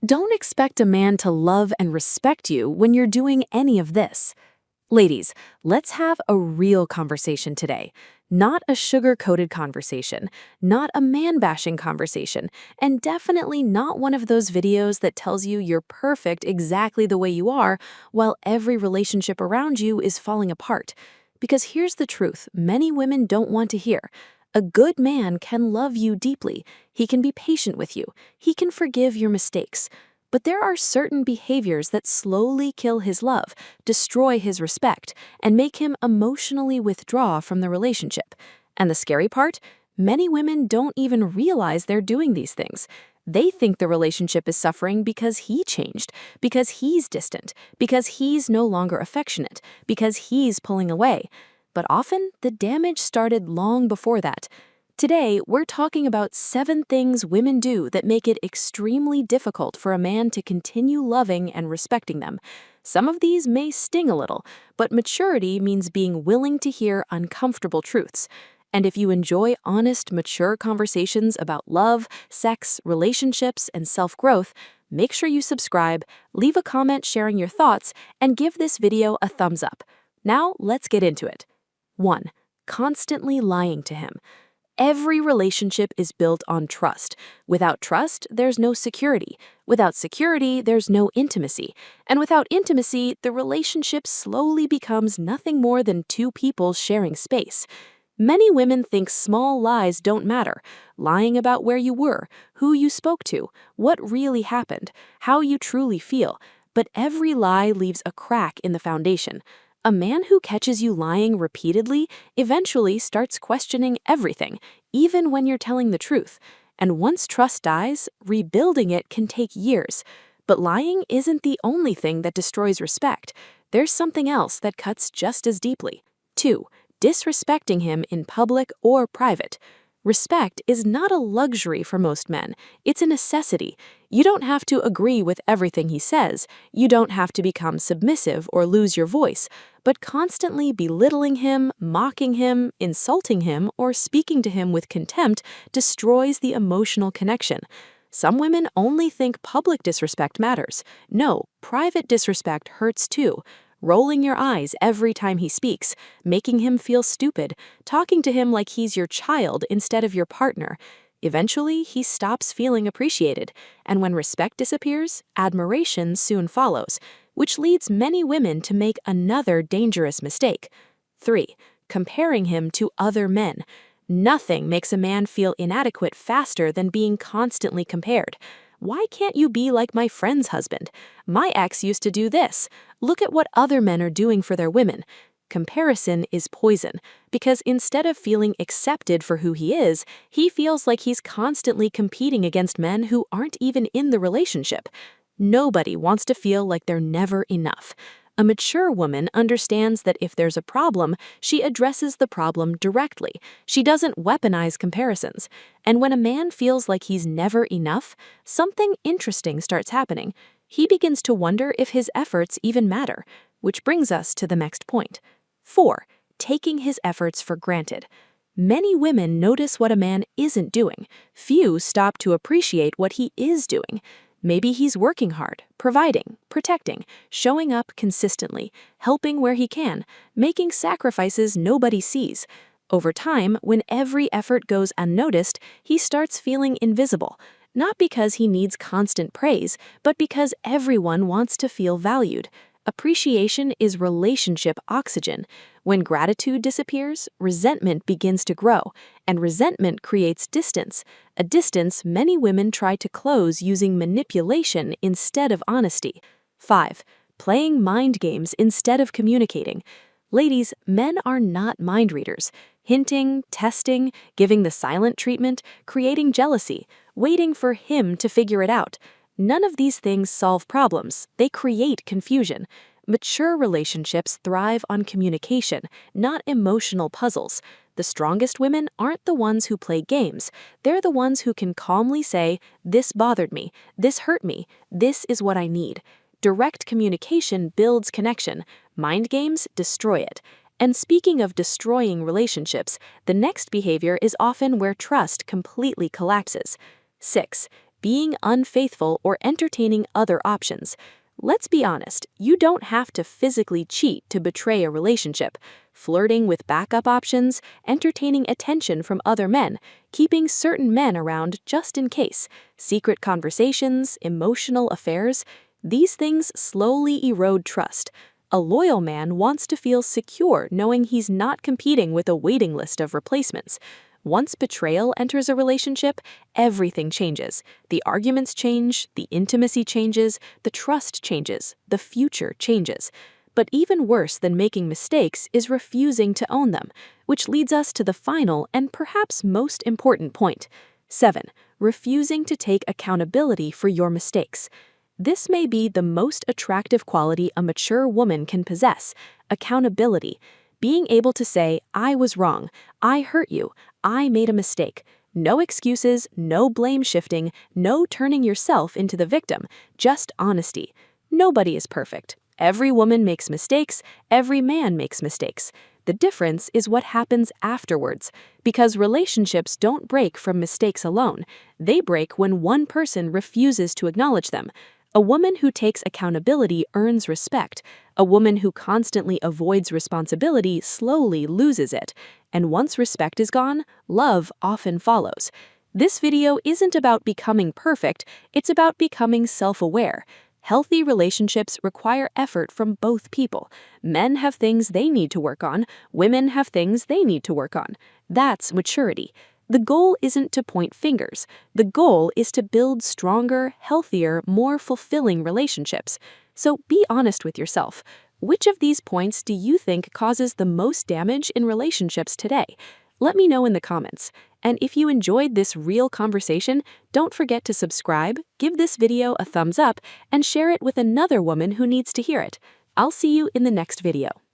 Don't expect a man to love and respect you when you're doing any of this. Ladies, let's have a real conversation today. Not a sugar-coated conversation, not a man-bashing conversation, and definitely not one of those videos that tells you you're perfect exactly the way you are while every relationship around you is falling apart. Because here's the truth many women don't want to hear. A good man can love you deeply. He can be patient with you. He can forgive your mistakes. But there are certain behaviors that slowly kill his love, destroy his respect, and make him emotionally withdraw from the relationship. And the scary part? Many women don't even realize they're doing these things. They think the relationship is suffering because he changed, because he's distant, because he's no longer affectionate, because he's pulling away. But often, the damage started long before that. Today, we're talking about 7 things women do that make it extremely difficult for a man to continue loving and respecting them. Some of these may sting a little, but maturity means being willing to hear uncomfortable truths. And if you enjoy honest, mature conversations about love, sex, relationships, and self-growth, make sure you subscribe, leave a comment sharing your thoughts, and give this video a thumbs up. Now, let's get into it. 1. Constantly lying to him. Every relationship is built on trust. Without trust, there's no security. Without security, there's no intimacy. And without intimacy, the relationship slowly becomes nothing more than 2 people sharing space. Many women think small lies don't matter. Lying about where you were, who you spoke to, what really happened, how you truly feel. But every lie leaves a crack in the foundation. A man who catches you lying repeatedly eventually starts questioning everything, even when you're telling the truth. And once trust dies, rebuilding it can take years. But lying isn't the only thing that destroys respect. There's something else that cuts just as deeply. 2. Disrespecting him in public or private. Respect is not a luxury for most men. It's a necessity. You don't have to agree with everything he says. You don't have to become submissive or lose your voice. But constantly belittling him, mocking him, insulting him, or speaking to him with contempt destroys the emotional connection. Some women only think public disrespect matters. No, private disrespect hurts too. Rolling your eyes every time he speaks, making him feel stupid, talking to him like he's your child instead of your partner. Eventually, he stops feeling appreciated, and when respect disappears, admiration soon follows, which leads many women to make another dangerous mistake. 3. Comparing him to other men. Nothing makes a man feel inadequate faster than being constantly compared. Why can't you be like my friend's husband? My ex used to do this. Look at what other men are doing for their women. Comparison is poison, because instead of feeling accepted for who he is, he feels like he's constantly competing against men who aren't even in the relationship. Nobody wants to feel like they're never enough. A mature woman understands that if there's a problem, she addresses the problem directly. She doesn't weaponize comparisons. And when a man feels like he's never enough, something interesting starts happening. He begins to wonder if his efforts even matter, which brings us to the next point. 4. Taking his efforts for granted. Many women notice what a man isn't doing. Few stop to appreciate what he is doing. Maybe he's working hard, providing, protecting, showing up consistently, helping where he can, making sacrifices nobody sees. Over time, when every effort goes unnoticed, he starts feeling invisible, not because he needs constant praise, but because everyone wants to feel valued. Appreciation is relationship oxygen. When gratitude disappears, resentment begins to grow, and resentment creates distance, a distance many women try to close using manipulation instead of honesty. 5. Playing mind games instead of communicating. Ladies, men are not mind readers. Hinting, testing, giving the silent treatment, creating jealousy, waiting for him to figure it out. None of these things solve problems, they create confusion. Mature relationships thrive on communication, not emotional puzzles. The strongest women aren't the ones who play games. They're the ones who can calmly say, "This bothered me, this hurt me, this is what I need." Direct communication builds connection. Mind games destroy it. And speaking of destroying relationships, the next behavior is often where trust completely collapses. 6. being unfaithful, or entertaining other options. Let's be honest, you don't have to physically cheat to betray a relationship. Flirting with backup options, entertaining attention from other men, keeping certain men around just in case, secret conversations, emotional affairs, these things slowly erode trust. A loyal man wants to feel secure knowing he's not competing with a waiting list of replacements. Once betrayal enters a relationship, everything changes. The arguments change, the intimacy changes, the trust changes, the future changes. But even worse than making mistakes is refusing to own them, which leads us to the final and perhaps most important point. 7. Refusing to take accountability for your mistakes. This may be the most attractive quality a mature woman can possess: accountability. Being able to say, "I was wrong, I hurt you, I made a mistake." No excuses, no blame shifting, no turning yourself into the victim, just honesty. Nobody is perfect. Every woman makes mistakes, every man makes mistakes. The difference is what happens afterwards, because relationships don't break from mistakes alone. They break when one person refuses to acknowledge them. A woman who takes accountability earns respect. A woman who constantly avoids responsibility slowly loses it. And once respect is gone, love often follows. This video isn't about becoming perfect, it's about becoming self-aware. Healthy relationships require effort from both people. Men have things they need to work on, women have things they need to work on. That's maturity. The goal isn't to point fingers. The goal is to build stronger, healthier, more fulfilling relationships. So be honest with yourself. Which of these points do you think causes the most damage in relationships today? Let me know in the comments. And if you enjoyed this real conversation, don't forget to subscribe, give this video a thumbs up, and share it with another woman who needs to hear it. I'll see you in the next video.